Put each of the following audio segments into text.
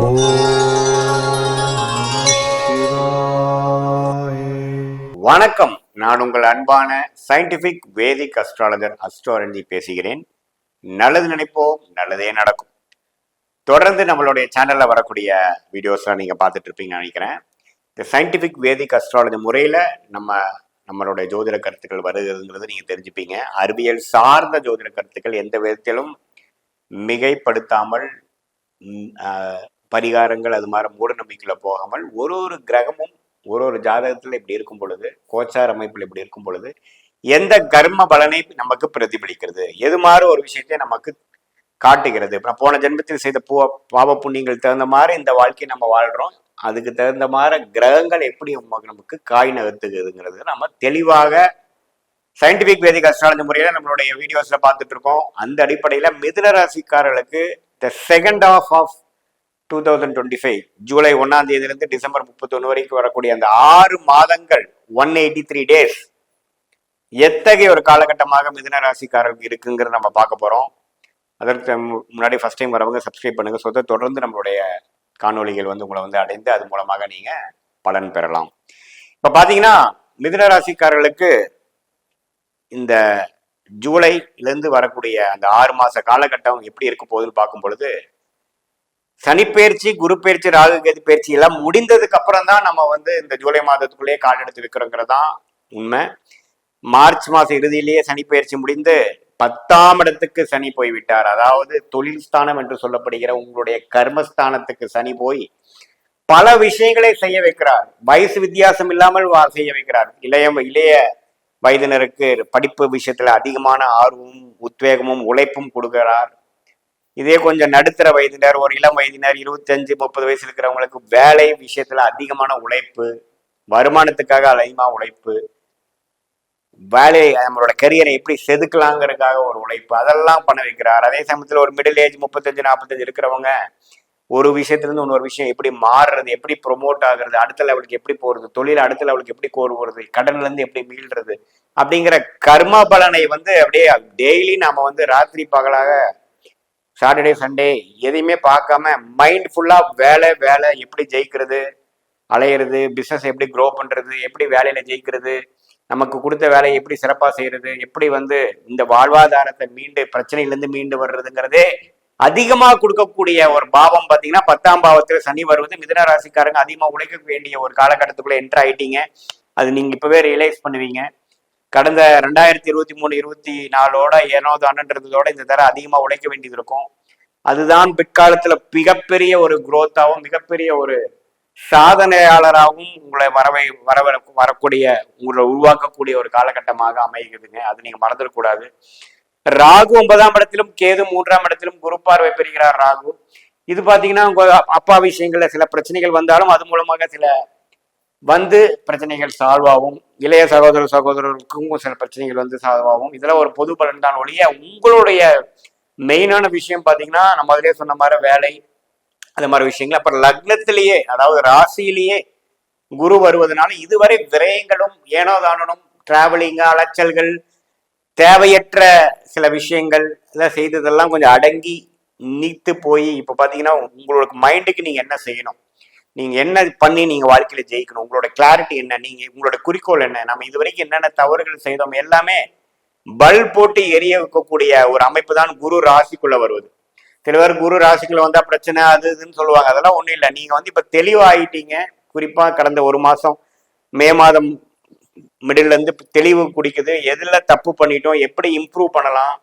ஓம் சிவாய. வணக்கம். நான் உங்கள் அன்பான சயின்டிபிக் வேதிக் அஸ்ட்ராலஜர் அஸ்ட்ரோரஞ்சி பேசுகிறேன். நல்லது நினைப்போம், நல்லதே நடக்கும். தொடர்ந்து நம்மளுடைய சேனல்ல வரக்கூடிய வீடியோஸ்லாம் நீங்க பார்த்துட்டு இருப்பீங்கன்னு நினைக்கிறேன். இந்த சயின்டிபிக் வேதிக் அஸ்ட்ராலஜி முறையில நம்மளுடைய ஜோதிட கருத்துக்கள் வருகிறதுங்கிறது நீங்க தெரிஞ்சுப்பீங்க. அறிவியல் சார்ந்த ஜோதிட கருத்துக்கள் எந்த விதத்திலும் மிகைப்படுத்தாமல் பரிகாரங்கள் அது மாதிரி மூட நம்பிக்கையில போகாமல் ஒரு ஒரு கிரகமும் ஒரு ஜாதகத்துல இப்படி இருக்கும் பொழுது, கோச்சார அமைப்புல இப்படி இருக்கும் பொழுது எந்த கர்ம பலனை நமக்கு பிரதிபலிக்கிறது, எது மாதிரி ஒரு விஷயத்தை நமக்கு காட்டுகிறது. போன ஜென்மத்தில் செய்த பாவ புண்ணியங்கள் தகுந்த மாதிரி இந்த வாழ்க்கையை நம்ம வாழ்றோம். அதுக்கு தகுந்த மாதிரி கிரகங்கள் எப்படி நமக்கு காய் நகர்த்துகிறதுங்கிறது நம்ம தெளிவாக சயின்டிபிக் வேதிக் அஸ்ட்ராலஜி முறையில நம்மளுடைய வீடியோஸ்ல பார்த்துட்டு இருக்கோம். அந்த அடிப்படையில மிதுன ராசிக்காரர்களுக்கு த செகண்ட் ஆஃப் 2025 ஜூலை 1ஆம் தேதியிலிருந்து டிசம்பர் 31 வரைக்கும் வரக்கூடிய அந்த 6 மாதங்கள் 183 டேஸ் எத்தகைய ஒரு காலகட்டமாக மிதுன ராசிக்காரர்களுக்கு இருக்குங்கிறத நம்ம பார்க்க போறோம். அதற்கு முன்னாடி ஃபர்ஸ்ட் டைம் வரவங்க சப்ஸ்கிரைப் பண்ணுங்க. தொடர்ந்து நம்மளுடைய காணொலிகள் உங்களை அடைந்து அது மூலமாக நீங்க பலன் பெறலாம். இப்ப பாத்தீங்கன்னா மிதுன ராசிக்காரர்களுக்கு இந்த ஜூலைலேருந்து வரக்கூடிய அந்த 6 மாச காலகட்டம் எப்படி இருக்க போகுதுன்னு பார்க்கும் பொழுது, சனிப்பெயர்ச்சி, குரு பயிற்சி, ராகு கேது பயிற்சி எல்லாம் முடிந்ததுக்கு அப்புறம் தான் நம்ம இந்த ஜூலை மாதத்துக்குள்ளேயே கால் எடுத்து வைக்கிறோங்கிறதான் உண்மை. மார்ச் மாசம் இறுதியிலேயே சனி பயிற்சி முடிந்து 10ஆம் இடத்துக்கு சனி போய்விட்டார். அதாவது தொழில் ஸ்தானம் என்று சொல்லப்படுகிற உங்களுடைய கர்மஸ்தானத்துக்கு சனி போய் பல விஷயங்களை செய்ய வைக்கிறார். வயசு வித்தியாசம் இல்லாமல் செய்ய வைக்கிறார். இளைய வயதினருக்கு படிப்பு விஷயத்துல அதிகமான ஆர்வமும் உத்வேகமும் உழைப்பும் கொடுக்கிறார். இதே கொஞ்சம் நடுத்தர வயதினர், ஒரு இளம் வயதினர், 25-30 வயசு இருக்கிறவங்களுக்கு வேலை விஷயத்துல அதிகமான உழைப்பு, வருமானத்துக்காக அதிகமா உழைப்பு, வேலை நம்மளோட கரியரை எப்படி செதுக்கலாங்கிறதுக்காக ஒரு உழைப்பு, அதெல்லாம் பண்ண வைக்கிறார். அதே சமயத்துல ஒரு மிடில் ஏஜ் 35-45 இருக்கிறவங்க ஒரு விஷயத்துல இருந்து இன்னொரு விஷயம் எப்படி மாறுறது, எப்படி ப்ரொமோட் ஆகுறது, அடுத்த லெவலுக்கு எப்படி போறது, தொழில் அடுத்த லெவலுக்கு எப்படி கோருவது, கடன்ல இருந்து எப்படி மீள்றது அப்படிங்கிற கர்ம பலனை அப்படியே டெய்லி நாம ராத்திரி பகலாக சாட்டர்டே சண்டே எதையுமே பார்க்காம மைண்ட் ஃபுல்லா வேலை வேலை, எப்படி ஜெயிக்கிறது, அலையிறது, பிசினஸ் எப்படி க்ரோ பண்றது, எப்படி வேலையில ஜெயிக்கிறது, நமக்கு கொடுத்த வேலையை எப்படி சிறப்பா செய்யறது, எப்படி இந்த வாழ்வாதாரத்தை பிரச்சனையிலிருந்து மீண்டு வர்றதுங்கிறதே அதிகமா கொடுக்கக்கூடிய ஒரு பாவம் பாத்தீங்கன்னா 10ஆம் பாவத்துல சனி வருவது. மிதுன ராசிக்காரங்க அதிகமா உழைக்க வேண்டிய ஒரு காலகட்டத்துக்குள்ள என்டர் ஆயிட்டீங்க. அது நீங்க இப்பவே ரியலைஸ் பண்ணுவீங்க. கடந்த 2023-24 ஏனோ தானன்றதோட இந்த தர அதிகமா உழைக்க வேண்டியது இருக்கும். அதுதான் பிற்காலத்துல மிகப்பெரிய ஒரு குரோத்தாவும் மிகப்பெரிய ஒரு சாதனையாளராகவும் உங்களை வரக்கூடிய உங்களை உருவாக்கக்கூடிய ஒரு காலகட்டமாக அமைகிறதுங்க. அது நீங்க மறந்துடக்கூடாது. ராகு 9ஆம் இடத்திலும் கேது 3ஆம் இடத்திலும் குரு பார்வை பெறுகிறார் ராகு. இது பாத்தீங்கன்னா உங்க அப்பா விஷயங்கள்ல சில பிரச்சனைகள் வந்தாலும் அது மூலமாக சில பிரச்சனைகள் சால்வ் ஆகும். இளைய சகோதரருக்கும் சில பிரச்சனைகள் சால்வ் ஆகும். இதெல்லாம் ஒரு பொது பலன் தான் ஒழிய உங்களுடைய மெயினான விஷயம் பாத்தீங்கன்னா நம்ம அதிலே சொன்ன மாதிரி வேலை, அது மாதிரி விஷயங்கள். அப்புறம் லக்னத்திலேயே, அதாவது ராசியிலேயே குரு வருவதனால இதுவரை விரயங்களும் ஏனோ தானனும் டிராவலிங்க அலைச்சல்கள், தேவையற்ற சில விஷயங்கள் இதெல்லாம் செய்ததெல்லாம் கொஞ்சம் அடங்கி நீத்து போய் இப்ப பாத்தீங்கன்னா உங்களுக்கு மைண்டுக்கு நீங்க என்ன செய்யணும், நீங்க என்ன பண்ணி நீங்க வாழ்க்கையில ஜெயிக்கணும், உங்களோட கிளாரிட்டி என்ன, நீங்க உங்களோட குறிக்கோள் என்ன, நம்ம இது வரைக்கும் என்னென்ன தவறுகள் செய்தோம் எல்லாமே பல் போட்டு எரிய வைக்கக்கூடிய ஒரு அமைப்பு தான் குரு ராசிக்குள்ள வருவது. சில பேர் குரு ராசிக்குள்ள வந்தா பிரச்சனை அது இதுன்னு சொல்லுவாங்க. அதெல்லாம் ஒண்ணும் இல்லை. நீங்க இப்ப தெளிவாயிட்டீங்க. குறிப்பா கடந்த ஒரு மாசம் மே மாதம் மிடில் இருந்து தெளிவு குடிக்குது. எதுல தப்பு பண்ணிட்டோம், எப்படி இம்ப்ரூவ் பண்ணலாம்,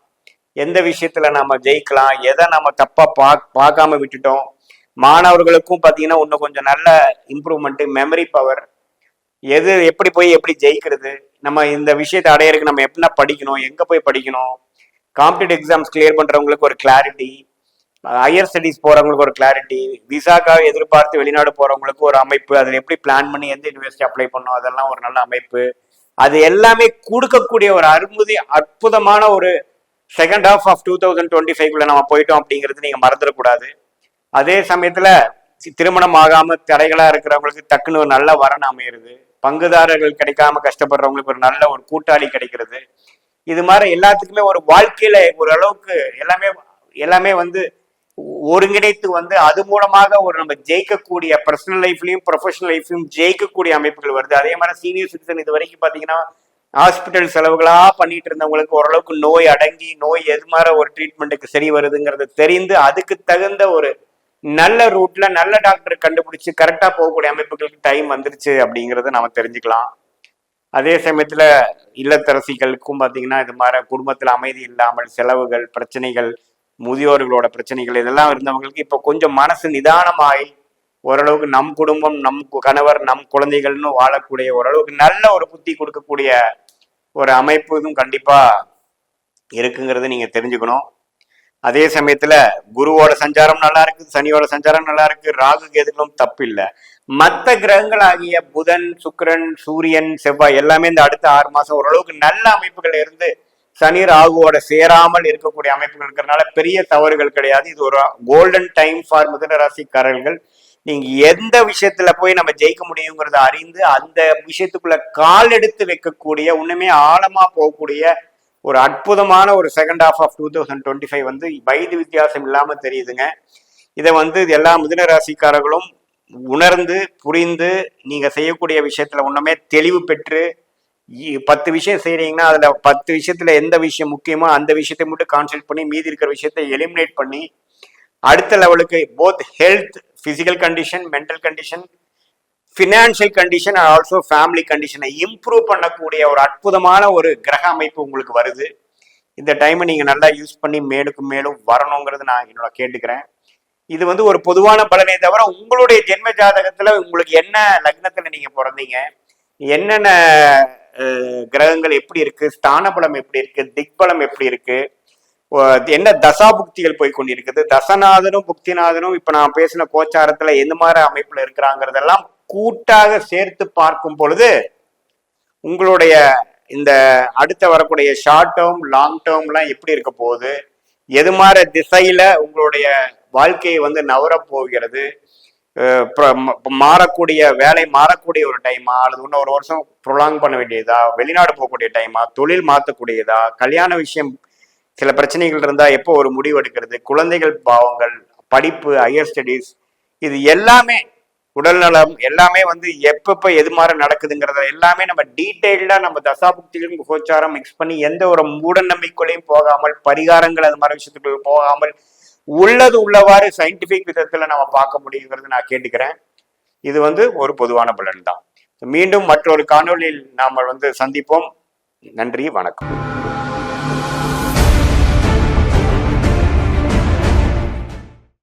எந்த விஷயத்துல நாம ஜெயிக்கலாம், எதை நம்ம தப்பா பார்க்காம விட்டுட்டோம். மாணவர்களுக்கும் பாத்தீங்கன்னா இன்னும் கொஞ்சம் நல்ல இம்ப்ரூவ்மெண்ட், மெமரி பவர், எது எப்படி போய் எப்படி ஜெயிக்கிறது, நம்ம இந்த விஷயத்தை அடையறதுக்கு நம்ம எப்படின்னா படிக்கணும், எங்க போய் படிக்கணும், காம்படிட்டிவ் எக்ஸாம்ஸ் கிளியர் பண்றவங்களுக்கு ஒரு கிளாரிட்டி, ஹையர் ஸ்டடிஸ் போறவங்களுக்கு ஒரு கிளாரிட்டி, விசாக்காக எதிர்பார்த்து வெளிநாடு போறவங்களுக்கு ஒரு அமைப்பு, அதில் எப்படி பிளான் பண்ணி எந்த யூனிவர்சிட்டி அப்ளை பண்ணணும், அதெல்லாம் ஒரு நல்ல அமைப்பு. அது எல்லாமே கொடுக்கக்கூடிய ஒரு அற்புதமான ஒரு செகண்ட் ஹாஃப் ஆஃப் 2025 நம்ம போயிட்டோம் அப்படிங்கிறது நீங்க மறந்துடக்கூடாது. அதே சமயத்துல திருமணம் ஆகாம தடைகளா இருக்கிறவங்களுக்கு டக்குன்னு ஒரு நல்ல வரன் அமையிறது, பங்குதாரர்கள் கிடைக்காம கஷ்டப்படுறவங்களுக்கு ஒரு நல்ல ஒரு கூட்டாளி கிடைக்கிறது. இது மாதிரி எல்லாத்துக்குமே ஒரு வாழ்க்கையில ஒரு அளவுக்கு எல்லாமே ஒருங்கிணைத்து வந்து அது மூலமாக ஒரு நம்ம ஜெயிக்கக்கூடிய பர்சனல் லைஃப்லயும் ப்ரொஃபஷனல் லைஃப்லயும் ஜெயிக்கக்கூடிய அமைப்புகள் வருது. அதே மாதிரி சீனியர் சிட்டிசன் இது வரைக்கும் பாத்தீங்கன்னா ஹாஸ்பிட்டல் செலவுகளா பண்ணிட்டு இருந்தவங்களுக்கு ஓரளவுக்கு நோய் அடங்கி நோய் எது மாதிரி ஒரு ட்ரீட்மெண்ட்டுக்கு சரி வருதுங்கிறது தெரிந்து அதுக்கு தகுந்த ஒரு நல்ல ரூட்ல நல்ல டாக்டர் கண்டுபிடிச்சு கரெக்டா போகக்கூடிய அமைப்புகளுக்கு டைம் வந்துருச்சு அப்படிங்கறத நம்ம தெரிஞ்சுக்கலாம். அதே சமயத்துல இல்லத்தரசிகளுக்கும் பாத்தீங்கன்னா இது மாதிரி குடும்பத்துல அமைதி இல்லாமல் செலவுகள் பிரச்சனைகள் முதியோர்களோட பிரச்சனைகள் இதெல்லாம் இருந்தவங்களுக்கு இப்ப கொஞ்சம் மனசு நிதானமாகி ஓரளவுக்கு நம் குடும்பம் நம் கணவர் நம் குழந்தைகள்னு வாழக்கூடிய ஓரளவுக்கு நல்ல ஒரு புத்தி கொடுக்கக்கூடிய ஒரு அமைப்பு இதுவும் கண்டிப்பா இருக்குங்கிறது நீங்க தெரிஞ்சுக்கணும். அதே சமயத்துல குருவோட சஞ்சாரம் நல்லா இருக்கு, சனியோட சஞ்சாரம் நல்லா இருக்கு, ராகு கேதுகளும் தப்பு இல்லை. மற்ற கிரகங்கள் ஆகிய புதன் சுக்கிரன் சூரியன் செவ்வாய் எல்லாமே இந்த அடுத்த 6 மாசம் ஓரளவுக்கு நல்ல அமைப்புகள் இருந்து சனி ராகுவோட சேராமல் இருக்கக்கூடிய அமைப்புகள் இருக்கிறதுனால பெரிய தவறுகள் கிடையாது. இது ஒரு கோல்டன் டைம் ஃபார் மிதுன ராசிக்காரர்கள். நீங்க எந்த விஷயத்துல போய் நம்ம ஜெயிக்க முடியுங்கிறத அறிந்து அந்த விஷயத்துக்குள்ள கால் எடுத்து வைக்கக்கூடிய உண்மையே ஆழமா போகக்கூடிய ஒரு அற்புதமான ஒரு செகண்ட் ஹாஃப் ஆஃப் 2025 வந்து வயது வித்தியாசம் இல்லாம தெரியுதுங்க. இதை வந்து எல்லா மிதுன ராசிக்காரர்களும் உணர்ந்து புரிந்து நீங்க செய்யக்கூடிய விஷயத்துல ஒண்ணுமே தெளிவு பெற்று 10 விஷயம் செய்யறீங்கன்னா அதுல 10 விஷயத்துல எந்த விஷயம் முக்கியமோ அந்த விஷயத்தை மட்டும் கான்சென்ட்ரேட் பண்ணி மீதி இருக்கிற விஷயத்தை எலிமினேட் பண்ணி அடுத்த லெவலுக்கு both health physical condition mental condition financial condition and also family கண்டிஷனை இம்ப்ரூவ் பண்ணக்கூடிய ஒரு அற்புதமான ஒரு கிரக அமைப்பு உங்களுக்கு வருது. இந்த டைமை நீங்க நல்லா யூஸ் பண்ணி மேலுக்கும் மேலும் வரணுங்கிறது நான் என்னோட கேட்டுக்கிறேன். இது வந்து ஒரு பொதுவான பலனே தவிர உங்களுடைய ஜென்ம ஜாதகத்துல உங்களுக்கு என்ன லக்னத்துல நீங்க பிறந்தீங்க, என்னென்ன கிரகங்கள் எப்படி இருக்கு, ஸ்தான பலம் எப்படி இருக்கு, திக்பலம் எப்படி இருக்கு, என்ன தசா புக்திகள் போய் கொண்டிருக்குது, தசநாதனும் புக்திநாதனும் இப்ப நான் பேசின கோச்சாரத்துல எந்த மாதிரி அமைப்புல இருக்கிறாங்கிறதெல்லாம் கூட்டாக சேர்த்து பார்க்கும் பொழுது உங்களுடைய இந்த அடுத்த வரக்கூடிய ஷார்ட் டேர்ம் லாங் டேர்ம்லாம் எப்படி இருக்க போகுது, எது மாதிரி திசையில உங்களுடைய வாழ்க்கையை வந்து நவரப் போகிறது, மாறக்கூடிய வேலை மாறக்கூடிய ஒரு டைமா அல்லது இன்னும் ஒரு வருஷம் ப்ரொலாங் பண்ண வேண்டியதா, வெளிநாடு போகக்கூடிய டைமா, தொழில் மாற்றக்கூடியதா, கல்யாண விஷயம் சில பிரச்சனைகள் இருந்தா எப்போ ஒரு முடிவு எடுக்கிறது, குழந்தைகள் பாவங்கள், படிப்பு, ஹையர் ஸ்டடீஸ், இது எல்லாமே உடல்நலம் எல்லாமே வந்து எப்பப்ப எது மாதிரி நடக்குதுங்கிறத எல்லாமே நம்ம டீட்டெயில்டா நம்ம தசாபுக்திகளும் கோச்சாரம் மிக்ஸ் பண்ணி எந்த ஒரு மூட நம்பிக்கைகளையும் போகாமல் பரிகாரங்கள் அது மாதிரி விஷயத்துக்கு போகாமல் உள்ளது உள்ளவாறு சயின்டிபிக் விதத்துல நம்ம பார்க்க முடியுங்கிறது நான் கேட்டுக்கிறேன். இது வந்து ஒரு பொதுவான பலன் தான். மீண்டும் மற்றொரு காணொலியில் நாம வந்து சந்திப்போம். நன்றி, வணக்கம்.